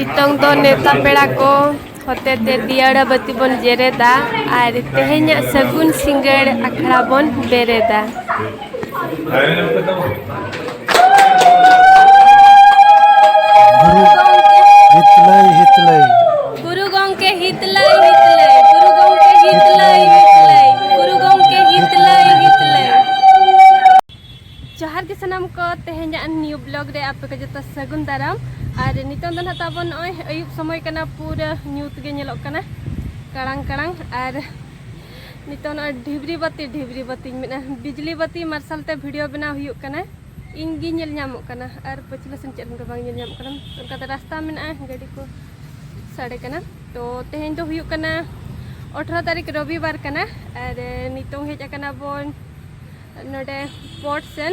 नितों तो नेता पेड़ा को होते ते दियाड़ा बत्ती बन जेरेदा और तेहेन्या सगुन सिंगड़ अखड़ा बन बेरेदा। गुरु गंके हितलाई हितलाई गुरु गंके हितलाई हितलाई गुरु गंके हितलाई हितलाई। जोहार के सनाम को तेहेन्या न्यू ब्लॉग रे आपे को जतो सगुन दाराम और नितों दो ताबन नय अयुब समय कना पूरा न्यूत गे नेलोक कना कड़ांग कड़ांग और नितों ढिबरी बत्ती मेना बिजली बत्ती मार्शल ते वीडियो बना हुयुक कना इन गी नेल ᱧᱟᱢᱚᱜ कना और पछिला सन चेत बang नेल ᱧᱟᱢᱚᱜ कना उनका रास्ता मेना गाड़ी को साड़े कना। तो तेहेन दो हुयुक कना 18 तारीख रविवार कना और नितों हेज कना बोन नोडे पोर्ट सेन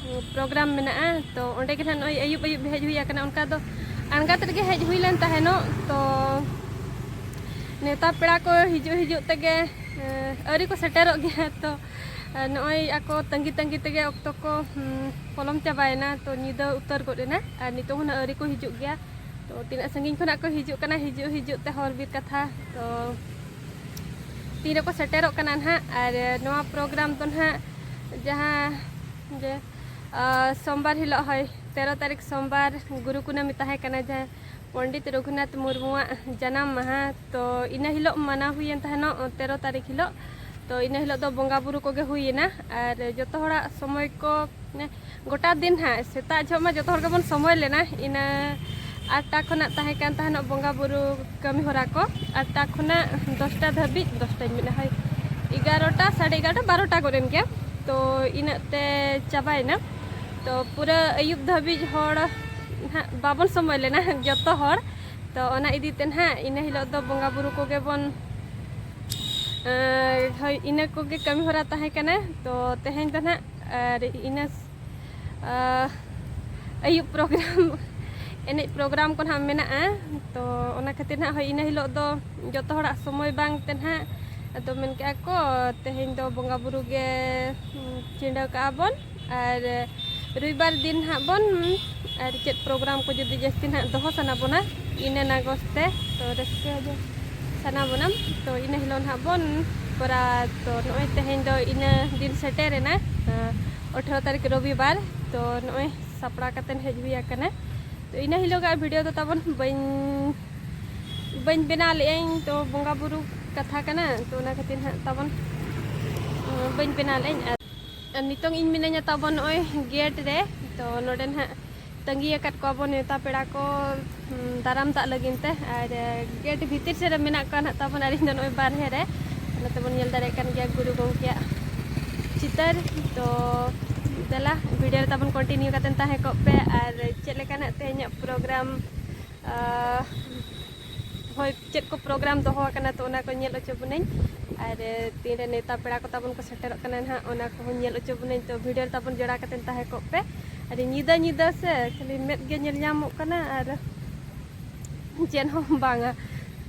प्रोग्राम मेना तो ओंडे के नय अयुब अयुब हेज हुई कना उनका दो अणगात रे हेज हुई लेन तहेनो तो नेता पेड़ा को हिजु तगे अरी को सेटेरो गया तो नय आको तंगी तंगी तगे अक्तो को पलम चाबायना तो निदा उतर गोडेना और नितो हुना अरी को हिजु गया तो तीना संगिन खना को हिजु कना हिजु ते हर बीर कथा तो तीन को सेटेरो कना ना और नवा प्रोग्राम तो ना जहाँ जे सोमवार हिलो है 13 तारीख सोमवार गुरु कुनामी ताहे कना जहाँ पंडित रघुनाथ मुर्मुआ जन्म महा तो इन हिलो मना हुई तहनो 13 तारीख हिलो तो इन हिलो दो बंगा बुरु को गे हुईना और जतो हड़ा समय को गोटा दिन हाँ सेता झमा जतो हड़ गबन समय लेना इन 8टा खना ताहे कान तहनो बंगा बुरु कमी होरा को 8टा खना 10टा धाबी 10टा मिना है 11टा 11:30 12टा गोरेन के तो इनते चाबायना तो पूरा अयुब धाबी हड़ बाबन समय लेना जतो हड़ तो ओना इदीते ना इन हिलो दो बंगा बुरु को गे बन इन को गे कमी होरा ताहे कना तो तेहेन तो ना और इन अयुब प्रोग्राम एने प्रोग्राम को ना मेना तो ओना खातिर ना इन हिलो दो जतो हड़ा समय बांग ते ना तो मेन के को तेहेन दो बंगा बुरु गे चिंडा का बन और रविवार दिन हाँ बन और चेत प्रोग्राम को जुदी जस्ती ना दोहो सना बोना इन नागस्ते तो रस्के जो सना बोना तो इन हिलो ना बन करा तो नय तेहेन दो इन दिन सेटेरे ना 18 तारीख रविवार तो नय सपड़ा कतेन हेज हुई कना तो इन हिलो का वीडियो तो तबन बन बना लें तो बंगा बुरु कथा कना तो ना खातिर हाँ तबन बन बना लें नितों इन मिनाया तबन नय गेट रे तो नोडे ना तंगी अकत को बन नेता पेड़ा को दाराम ता लगिनते और गेट भीतर से मेना का तबन और इन नय बारहे रे तबन नेल दारे कान गया गुरु गंके चितर तो दला वीडियो तबन कंटिन्यू कतन ताहे को पे और चेक लेकाना तेहेन्या प्रोग्राम होय चेक को प्रोग्राम दोहो कना तो ओना को नेल ओचो बुनई और तीन नेता पेड़ा को तबन को सेटेरो कना ना ओना को नेल ओचो बुनई तो वीडियो तबन जोड़ा कतन ताहे को पे और निदा से खाली मेद गे नेल ᱧᱟᱢᱚᱜ कना और चेन हो बांगा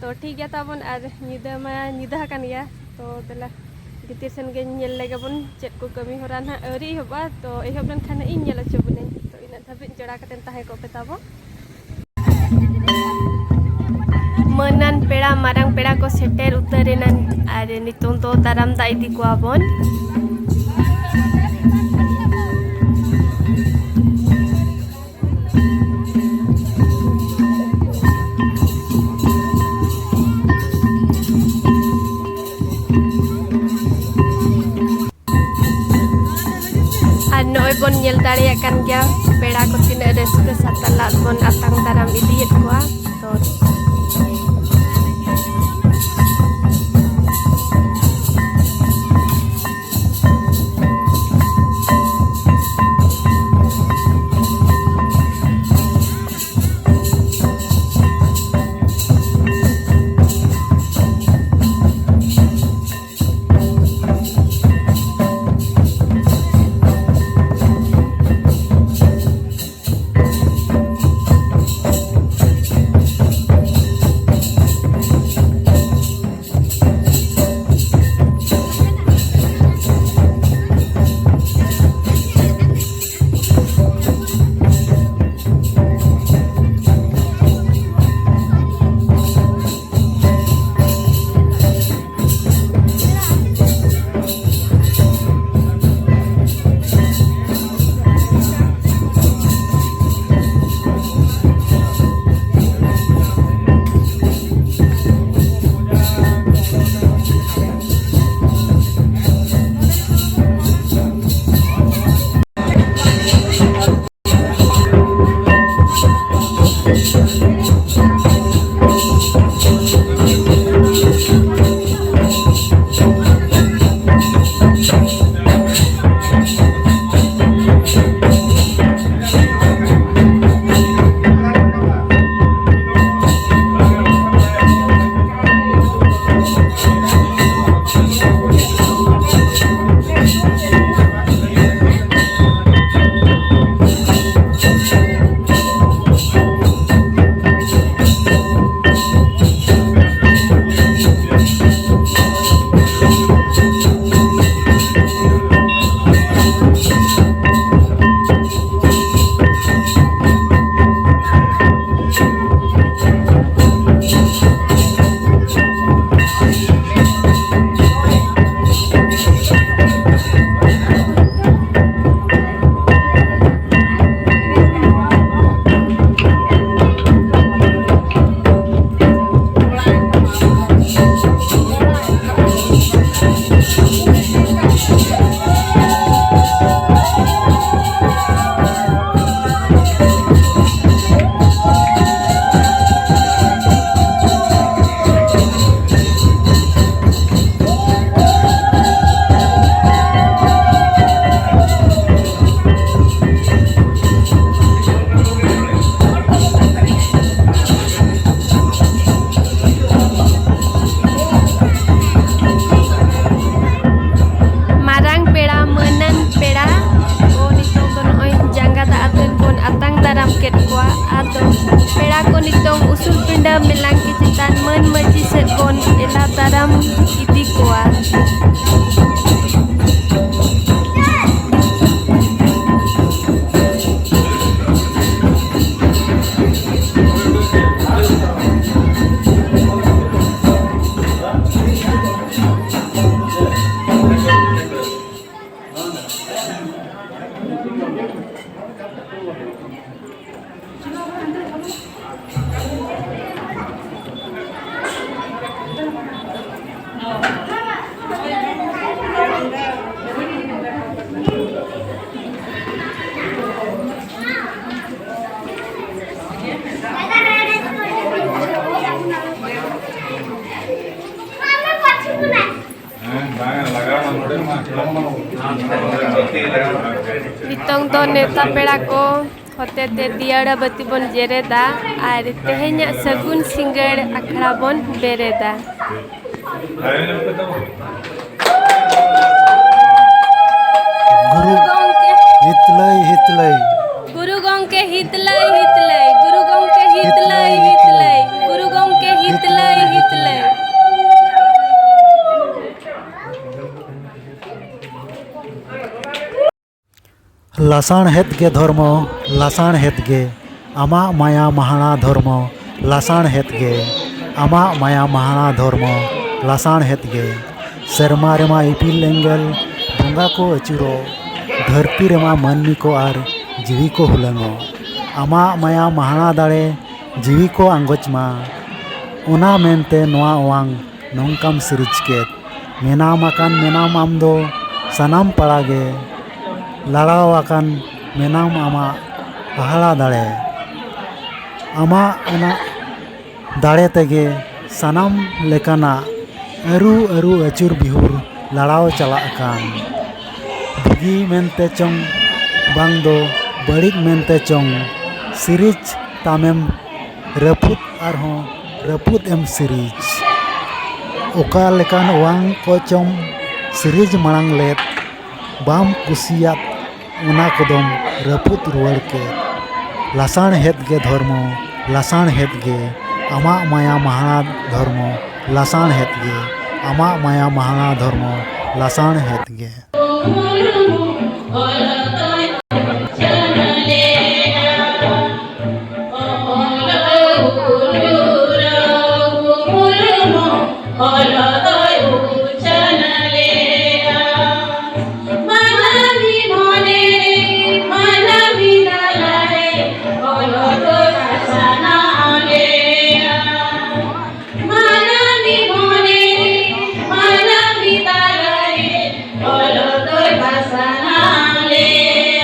तो ठीक गया तबन और निदा मा निदा कन गया तो दला भितर सेन गे नेल लेगे बन चेक को कमी होरा ना अरी होबा तो एहब लन खाना इन नेल ओचो बुनई तो इन धाबि जोड़ा कतन ताहे को पे ताबो मनन पेड़ा मारंग पेड़ा को सेटेर उतरेना और नितों तो दाराम दा इदी को आबन और नय बन नेल दाड़े कान गया पेड़ा को तिना रस्क सतला बन आतांग दाराम इदीयेत कोआ तो Nitong do neta pera ko hotete diara bati bon jereda ar tehenya sagun singar akhara bon bereda. Guru hitlai hitlai. Guru gongke hitlai hitlai. Guru gongke hitlai hitlai. Guru gongke hitlai hitlai. लासाण हेत के धर्म लासाण हेत गे आमा माया महाना धर्म लासाण हेत गे आमा माया महाना धर्म लासाण हेत गे सेरमा रेमा इपिल एंगल बंगा को अचुरो धरती रेमा मानमी को आर जीवी को हुलंगो आमा माया महाना दाड़े जीवी को आंगोचमा उना मेनते नोआ ओवांग नोंकाम सिरिज केत मेनाम आकान मेनाम आम दो सनाम पड़ागे लड़ावाकान मेनाम आमा पहाड़ा दाड़े आमा ओना दाड़े तेगे सनाम लेकाना अरु अरु अचुर बिहुर लड़ाव चलाकान बुगी मेनते चोंग बांग दो बड़िक मेनते चोंग सिरिज तामेम रपुत आरहों रपुत एम सिरिज ओका लेकान वांग को चोंग सिरिज मांग लेत बाम कुसियात उना कदम रपुत रुआड़ के लासाण हेत गे धर्म लासाण हेत गे आमा माया महाना धर्म लासाण हेत गे आमा माया महाना धर्म लासाण हेत गे Sana le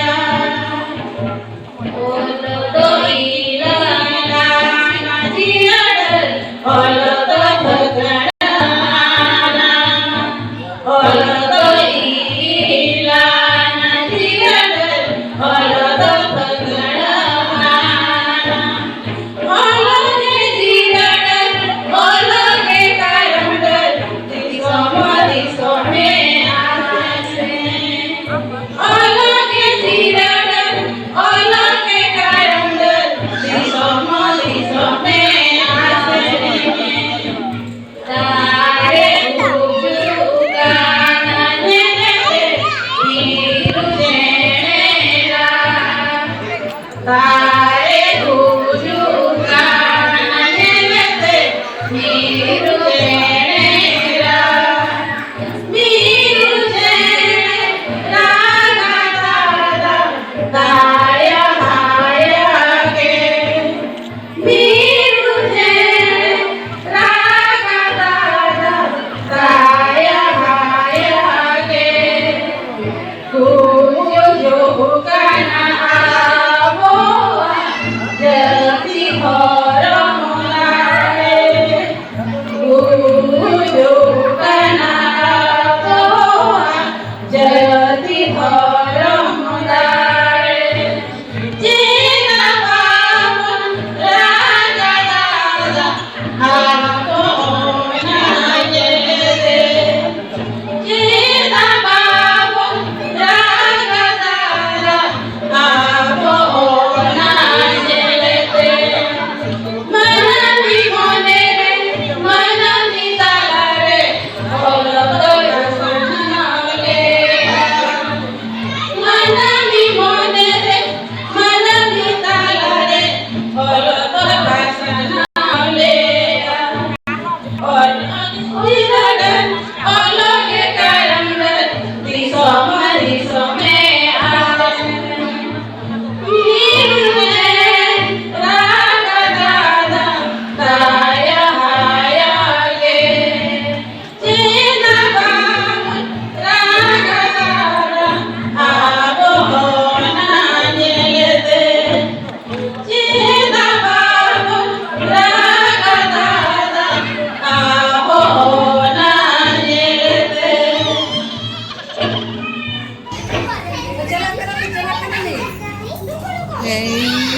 Hey.